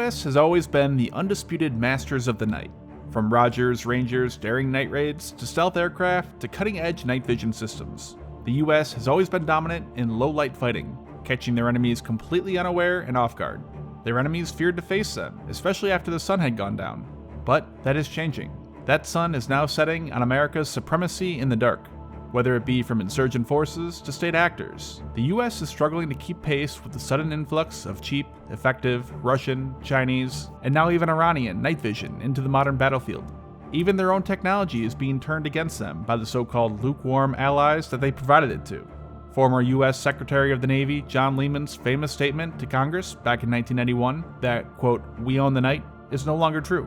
US has always been the undisputed masters of the night. From Rogers Rangers daring night raids, to stealth aircraft, to cutting-edge night vision systems. The US has always been dominant in low-light fighting, catching their enemies completely unaware and off guard. Their enemies feared to face them, especially after the sun had gone down. But that is changing. That sun is now setting on America's supremacy in the dark. Whether it be from insurgent forces to state actors, the US is struggling to keep pace with the sudden influx of cheap, effective, Russian, Chinese, and now even Iranian night vision into the modern battlefield. Even their own technology is being turned against them by the so-called lukewarm allies that they provided it to. Former US Secretary of the Navy John Lehman's famous statement to Congress back in 1991 that, quote, "we own the night," is no longer true.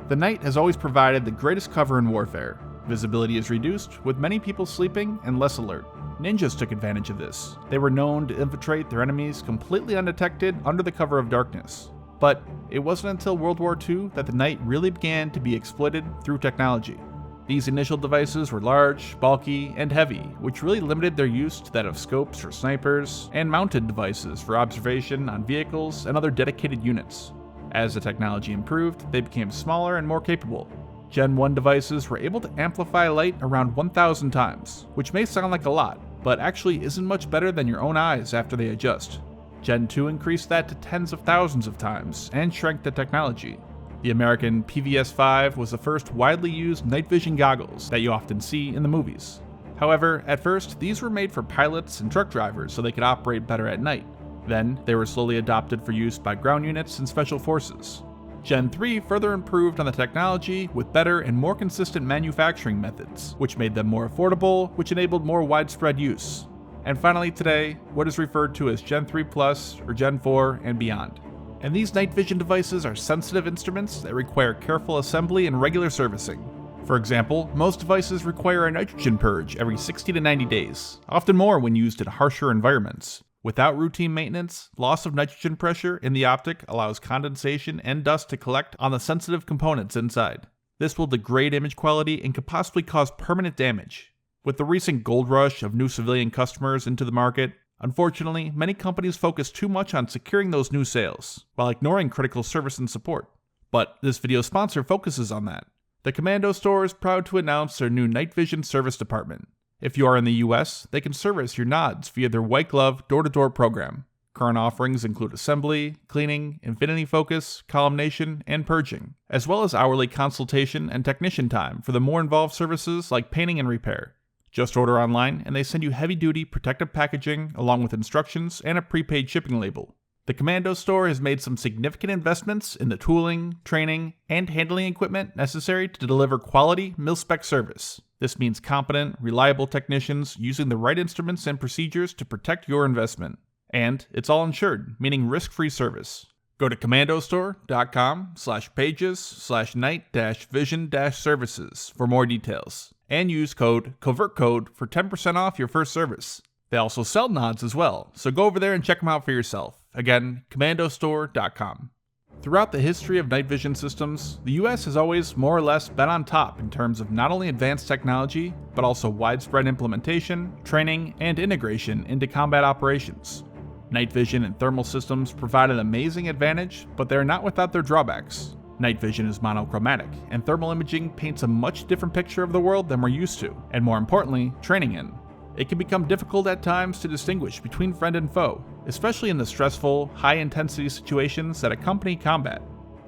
The night has always provided the greatest cover in warfare. Visibility is reduced, with many people sleeping and less alert. Ninjas took advantage of this. They were known to infiltrate their enemies completely undetected under the cover of darkness. But it wasn't until World War II that the night really began to be exploited through technology. These initial devices were large, bulky, and heavy, which really limited their use to that of scopes for snipers, and mounted devices for observation on vehicles and other dedicated units. As the technology improved, they became smaller and more capable. Gen 1 devices were able to amplify light around 1,000 times, which may sound like a lot, but actually isn't much better than your own eyes after they adjust. Gen 2 increased that to tens of thousands of times, and shrank the technology. The American PVS-5 was the first widely used night vision goggles that you often see in the movies. However, at first, these were made for pilots and truck drivers so they could operate better at night. Then, they were slowly adopted for use by ground units and special forces. Gen 3 further improved on the technology with better and more consistent manufacturing methods, which made them more affordable, which enabled more widespread use. And finally today, what is referred to as Gen 3 Plus or Gen 4 and beyond. And these night vision devices are sensitive instruments that require careful assembly and regular servicing. For example, most devices require a nitrogen purge every 60 to 90 days, often more when used in harsher environments. Without routine maintenance, loss of nitrogen pressure in the optic allows condensation and dust to collect on the sensitive components inside. This will degrade image quality and could possibly cause permanent damage. With the recent gold rush of new civilian customers into the market, unfortunately, many companies focus too much on securing those new sales, while ignoring critical service and support. But this video's sponsor focuses on that. The Commando Store is proud to announce their new night vision service department. If you are in the US, they can service your nods via their white glove door-to-door program. Current offerings include assembly, cleaning, infinity focus, collimation, and purging, as well as hourly consultation and technician time for the more involved services like painting and repair. Just order online and they send you heavy-duty protective packaging along with instructions and a prepaid shipping label. The Commando Store has made some significant investments in the tooling, training, and handling equipment necessary to deliver quality mil-spec service. This means competent, reliable technicians using the right instruments and procedures to protect your investment. And it's all insured, meaning risk-free service. Go to commandostore.com/pages/night-vision-services for more details. And use code COVERTCODE for 10% off your first service. They also sell nods as well, so go over there and check them out for yourself. Again, commandostore.com. Throughout the history of night vision systems, the US has always more or less been on top in terms of not only advanced technology, but also widespread implementation, training, and integration into combat operations. Night vision and thermal systems provide an amazing advantage, but they are not without their drawbacks. Night vision is monochromatic, and thermal imaging paints a much different picture of the world than we're used to, and more importantly, training in. It can become difficult at times to distinguish between friend and foe, especially in the stressful, high-intensity situations that accompany combat.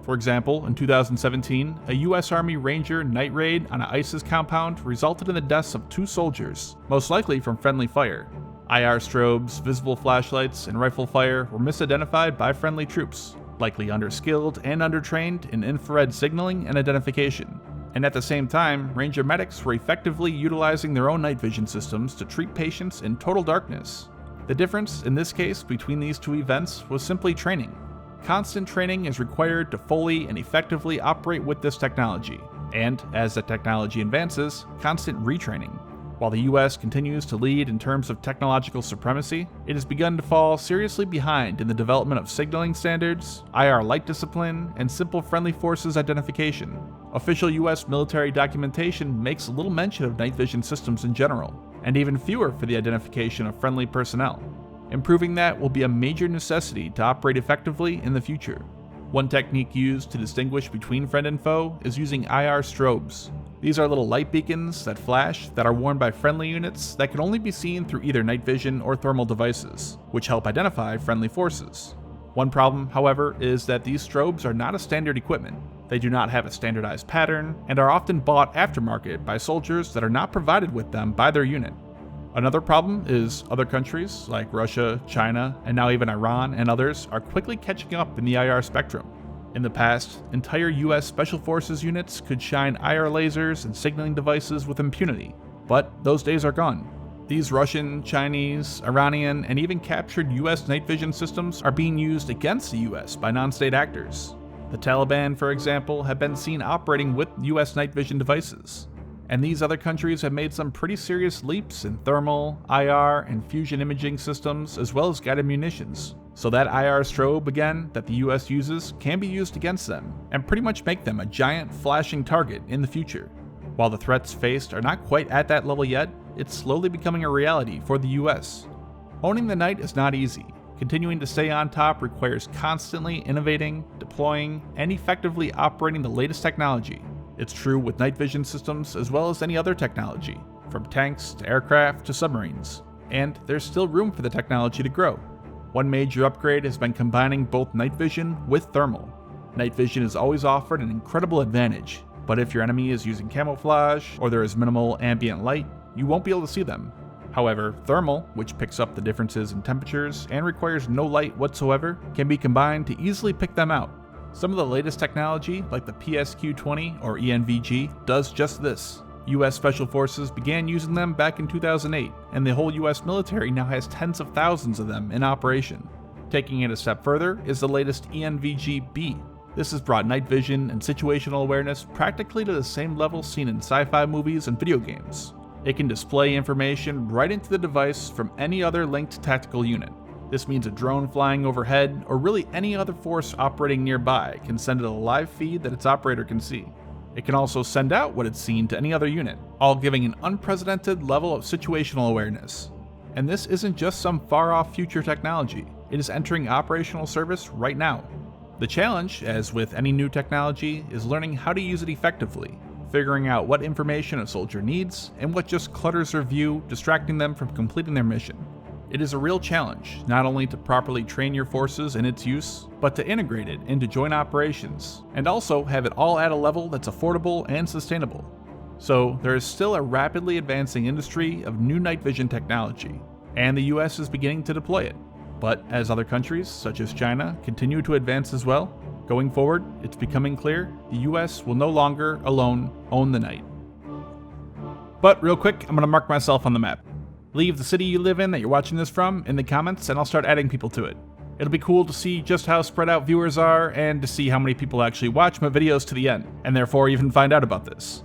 For example, in 2017, a US Army Ranger night raid on an ISIS compound resulted in the deaths of 2 soldiers, most likely from friendly fire. IR strobes, visible flashlights, and rifle fire were misidentified by friendly troops, likely underskilled and undertrained in infrared signaling and identification. And at the same time, Ranger medics were effectively utilizing their own night vision systems to treat patients in total darkness. The difference in this case between these two events was simply training. Constant training is required to fully and effectively operate with this technology, and as the technology advances, constant retraining. While the US continues to lead in terms of technological supremacy, it has begun to fall seriously behind in the development of signaling standards, IR light discipline, and simple friendly forces identification. Official US military documentation makes little mention of night vision systems in general, and even fewer for the identification of friendly personnel. Improving that will be a major necessity to operate effectively in the future. One technique used to distinguish between friend and foe is using IR strobes. These are little light beacons that flash that are worn by friendly units that can only be seen through either night vision or thermal devices, which help identify friendly forces. One problem, however, is that these strobes are not a standard equipment. They do not have a standardized pattern, and are often bought aftermarket by soldiers that are not provided with them by their unit. Another problem is other countries like Russia, China, and now even Iran and others are quickly catching up in the IR spectrum. In the past, entire US Special Forces units could shine IR lasers and signaling devices with impunity, but those days are gone. These Russian, Chinese, Iranian, and even captured US night vision systems are being used against the US by non-state actors. The Taliban, for example, have been seen operating with US night vision devices. And these other countries have made some pretty serious leaps in thermal, IR, and fusion imaging systems, as well as guided munitions. So that IR strobe, again, that the US uses can be used against them, and pretty much make them a giant flashing target in the future. While the threats faced are not quite at that level yet, it's slowly becoming a reality for the US. Owning the night is not easy. Continuing to stay on top requires constantly innovating, deploying, and effectively operating the latest technology. It's true with night vision systems as well as any other technology, from tanks to aircraft to submarines. And there's still room for the technology to grow. One major upgrade has been combining both night vision with thermal. Night vision has always offered an incredible advantage, but if your enemy is using camouflage or there is minimal ambient light, you won't be able to see them. However, thermal, which picks up the differences in temperatures and requires no light whatsoever, can be combined to easily pick them out. Some of the latest technology, like the PSQ-20 or envg, does just this. US Special Forces began using them back in 2008, and the whole US military now has tens of thousands of them in operation. Taking it a step further is the latest envg-b. This has brought night vision and situational awareness practically to the same level seen in sci-fi movies and video games. It can display information right into the device from any other linked tactical unit. This means a drone flying overhead, or really any other force operating nearby, can send it a live feed that its operator can see. It can also send out what it's seen to any other unit, all giving an unprecedented level of situational awareness. And this isn't just some far-off future technology, it is entering operational service right now. The challenge, as with any new technology, is learning how to use it effectively, figuring out what information a soldier needs, and what just clutters their view, distracting them from completing their mission. It is a real challenge, not only to properly train your forces in its use, but to integrate it into joint operations, and also have it all at a level that's affordable and sustainable. So there is still a rapidly advancing industry of new night vision technology, and the US is beginning to deploy it. But as other countries, such as China, continue to advance as well, going forward, it's becoming clear the US will no longer alone own the night. But real quick, I'm going to mark myself on the map. Leave the city you live in that you're watching this from in the comments and I'll start adding people to it. It'll be cool to see just how spread out viewers are and to see how many people actually watch my videos to the end, and therefore even find out about this.